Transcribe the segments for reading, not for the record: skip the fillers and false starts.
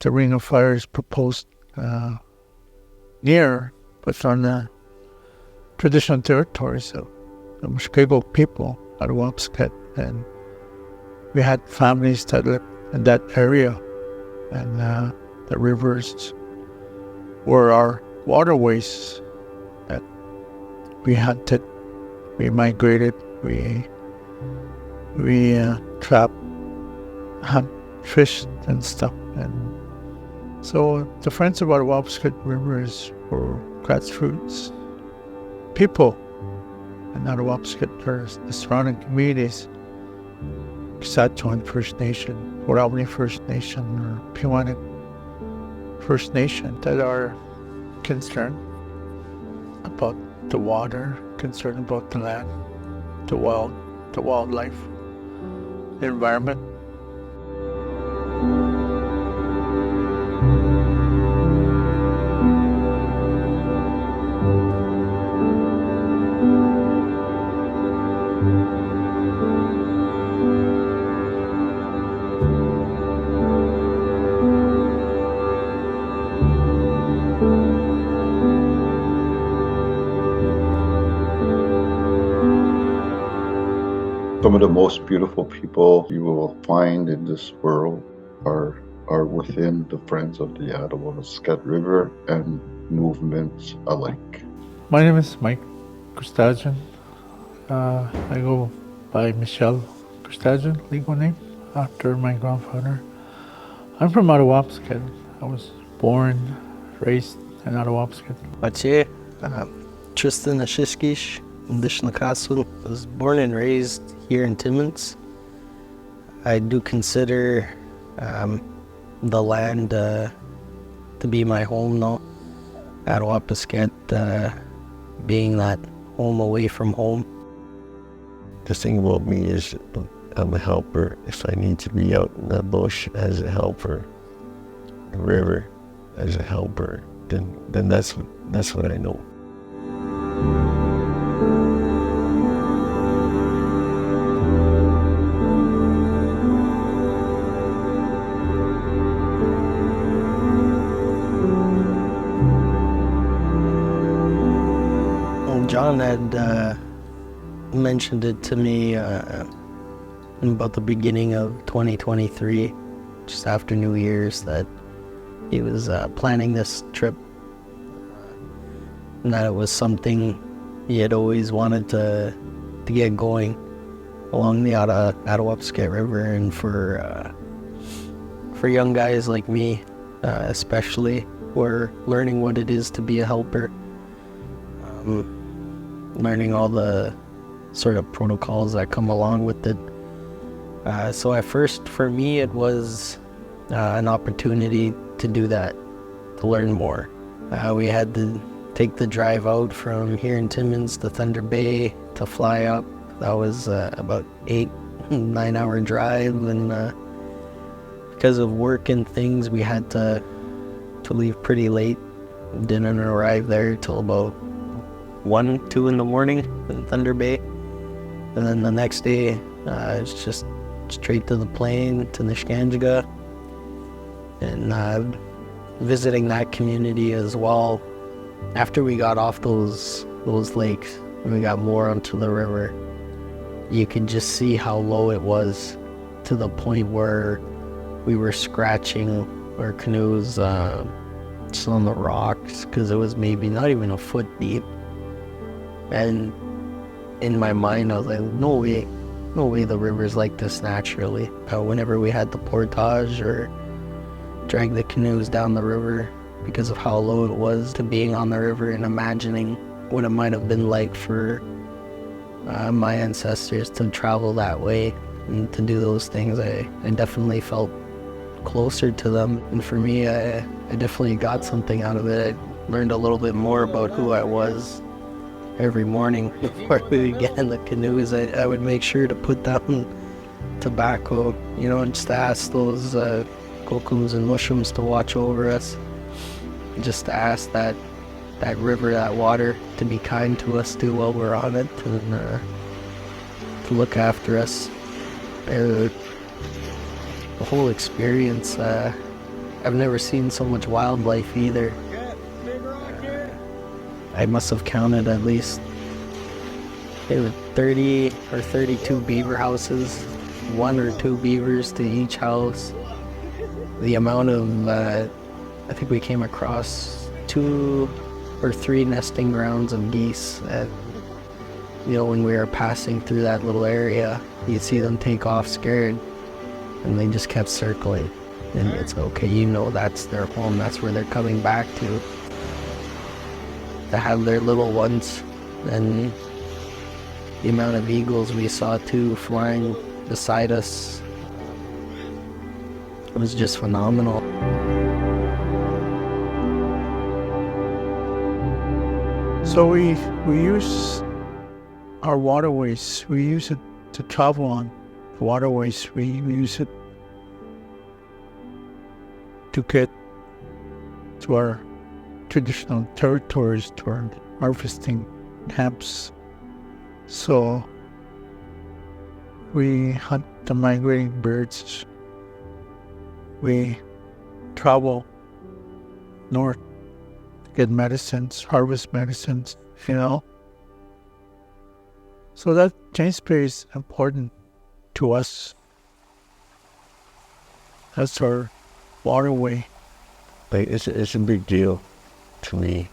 the ring of fire is proposed near, but on the traditional territories of the Mushkego people, Attawapiskat, and we had families that lived in that area, and the rivers were our waterways that we hunted, we migrated, we trapped, hunt, fished and stuff. And so the Friends of Attawapiskat River is for grassroots people in Attawapiskat, the surrounding communities, Saskatchewan First Nation, Worawani First Nation, or Pewanik First Nation, that are concerned about the water, concerned about the land, the wildlife, the environment. Some of the most beautiful people you will find in this world are within the Friends of the Attawapiskat River and movements alike. My name is Mike Kristajian. I go by Michelle Kristajian, legal name, after my grandfather. I'm from Attawapiskat. I was born, raised in Attawapiskat. Mathieu, Tristan Ashiskish, Ndishnakasun. I was born and raised here in Timmins. I do consider the land to be my home now. Attawapiskat being that home away from home. The thing about me is I'm a helper. If I need to be out in the bush as a helper, the river as a helper, then that's what I know. John had mentioned it to me in about the beginning of 2023, just after New Year's, that he was planning this trip, and that it was something he had always wanted to get going along the Attawapiskat River, and for young guys like me, especially, who are learning what it is to be a helper. Learning all the sort of protocols that come along with it. So at first, for me, it was an opportunity to do that, to learn more. We had to take the drive out from here in Timmins to Thunder Bay to fly up. That was about 8-9 hour drive, and because of work and things, we had to leave pretty late. Didn't arrive there till about 1-2 in the morning in Thunder Bay, and then the next day it's just straight to the plane to Niskanjaga, and visiting that community as well. After we got off those lakes and we got more onto the river, you could just see how low it was, to the point where we were scratching our canoes just on the rocks, because it was maybe not even a foot deep. And in my mind, I was like, no way the river's like this naturally. Whenever we had the portage or drag the canoes down the river, because of how low it was, to being on the river and imagining what it might have been like for my ancestors to travel that way and to do those things, I definitely felt closer to them. And for me, I definitely got something out of it. I learned a little bit more about who I was. Every morning before we would get in the canoes, I would make sure to put down tobacco, and just ask those kokums and mushrooms to watch over us. Just to ask that river, that water, to be kind to us too while we're on it, and to look after us. The whole experience I've never seen so much wildlife either. I must have counted at least there were 30 or 32 beaver houses, 1 or 2 beavers to each house. The amount of, I think we came across 2 or 3 nesting grounds of geese. And, you know, when we were passing through that little area, you'd see them take off scared, and they just kept circling. And it's okay, you know, that's their home, that's where they're coming back to have their little ones. And the amount of eagles we saw too flying beside us, it was just phenomenal. So we use our waterways, we use it to travel on. Waterways, we use it to get to our traditional territories, to our harvesting camps. So we hunt the migrating birds. We travel north to get medicines, harvest medicines, you know. So that James Bay is important to us. That's our waterway. Like it's a big deal to me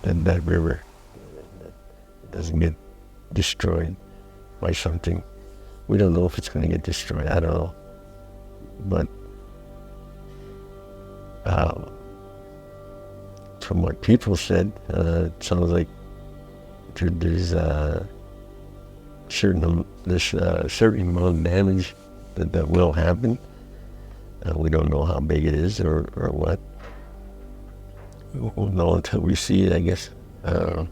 that river doesn't get destroyed by something. We don't know if it's going to get destroyed. I don't know. But from what people said, it sounds like there's certain amount of damage that will happen. We don't know how big it is or what. We'll know until we see it, I guess. And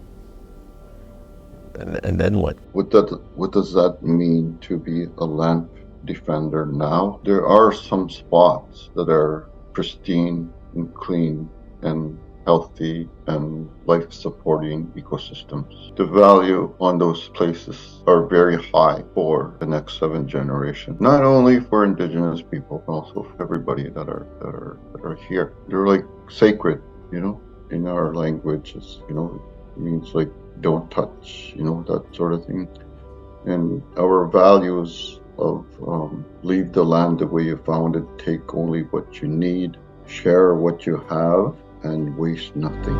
then what? What does that mean to be a land defender now? There are some spots that are pristine and clean and healthy and life-supporting ecosystems. The value on those places are very high for the next 7 generations. Not only for Indigenous people, but also for everybody that are here. They're like sacred, you know. In our languages, you know, it means like don't touch, you know, that sort of thing. And our values of leave the land the way you found it, take only what you need, share what you have, and waste nothing.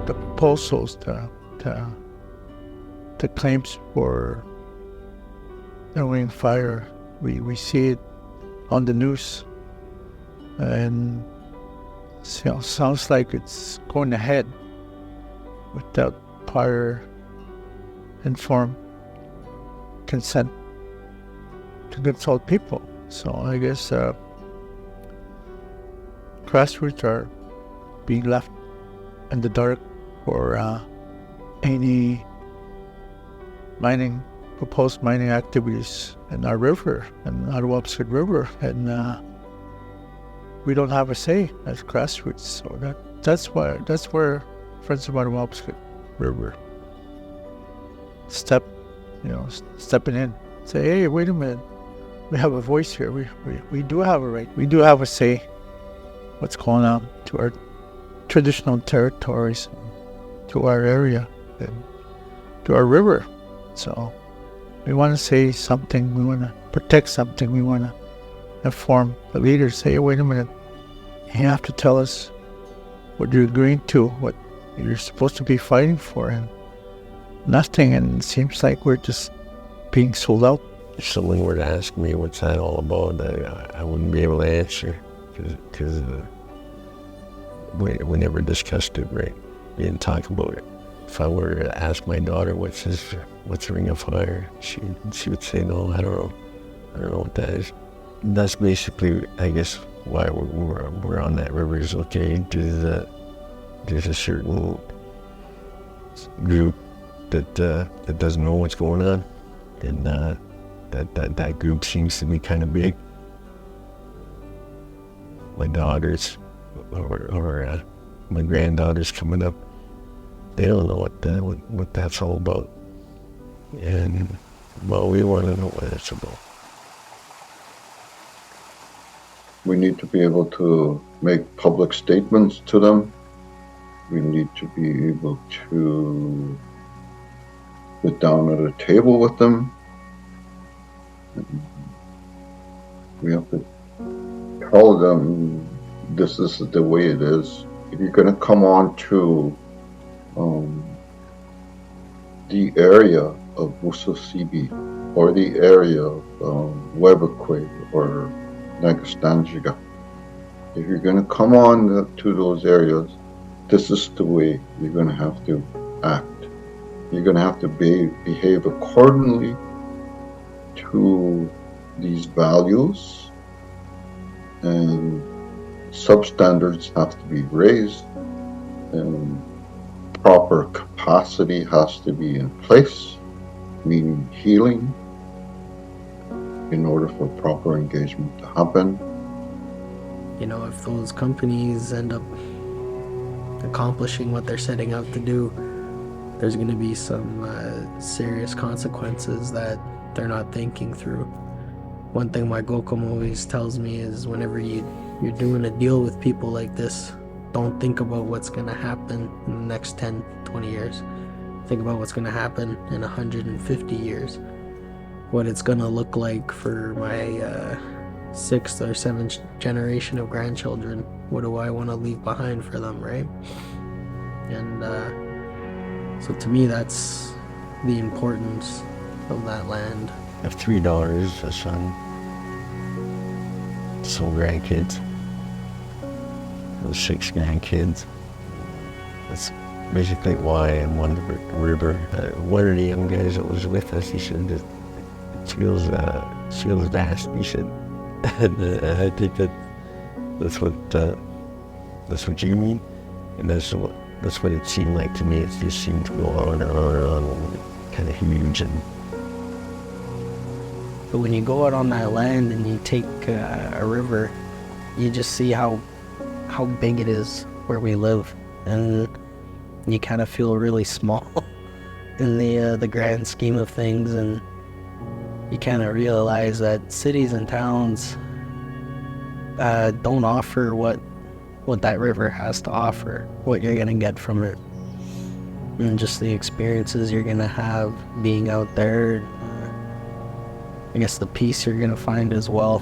The proposals, the claims for the Ring Fire, we see it on the news, and sounds like it's going ahead without prior informed consent to consult people. So I guess grassroots are being left in the dark for any proposed mining activities in our river, in Attawapiskat River, and we don't have a say as grassroots. So that's where Friends of Attawapiskat River stepping in, say, hey, wait a minute, we have a voice here. We do have a right. We do have a say. What's going on to our traditional territories, to our area, and to our river. So we want to say something. We want to protect something. We want to inform the leaders. Say, wait a minute, you have to tell us what you're agreeing to, what you're supposed to be fighting for, and nothing. And it seems like we're just being sold out. If someone were to ask me what's that all about, I wouldn't be able to answer because we never discussed it, right? We didn't talk about it. If I were to ask my daughter what's Ring of Fire, she would say, no, I don't know what that is. That's basically, I guess, why we're on that river. Is okay. There's a certain group that doesn't know what's going on, and that group seems to be kind of big. My daughters or my granddaughters coming up, they don't know what that's all about. And, well, we want to know what it's about. We need to be able to make public statements to them. We need to be able to sit down at a table with them. And we have to tell them this is the way it is. If you're going to come on to the area of Busosibi or the area of Webequay or Nagastanjiga, if you're going to come on to those areas, this is the way you're going to have to act. You're going to have to behave accordingly to these values, and substandards have to be raised, and proper capacity has to be in place, meaning healing, in order for proper engagement to happen. You know, if those companies end up accomplishing what they're setting out to do, there's going to be some serious consequences that they're not thinking through. One thing my Gokum always tells me is whenever you're doing a deal with people like this, don't think about what's going to happen in the next 10, 20 years. Think about what's going to happen in 150 years. What it's going to look like for my 6th or 7th generation of grandchildren. What do I want to leave behind for them, right? And so to me, that's the importance of that land. I have $3, a son, some grandkids, 6 grandkids. That's basically why I'm on the river. One of the young guys that was with us, he said that it feels vast. He said, and I think that's what you mean, and that's what it seemed like to me. It just seemed to go on and on and on, kind of huge. And but when you go out on that land and you take a river, you just see how big it is where we live, and you kind of feel really small in the grand scheme of things, and you kind of realize that cities and towns don't offer what that river has to offer, what you're gonna get from it, and just the experiences you're gonna have being out there. I guess the peace you're gonna find as well.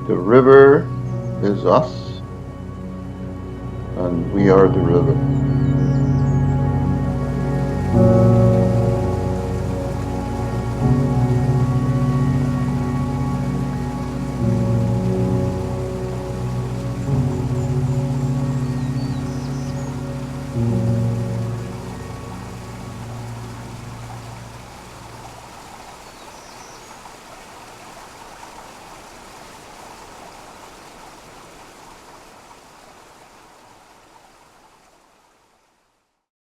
The river is us, and we are the river.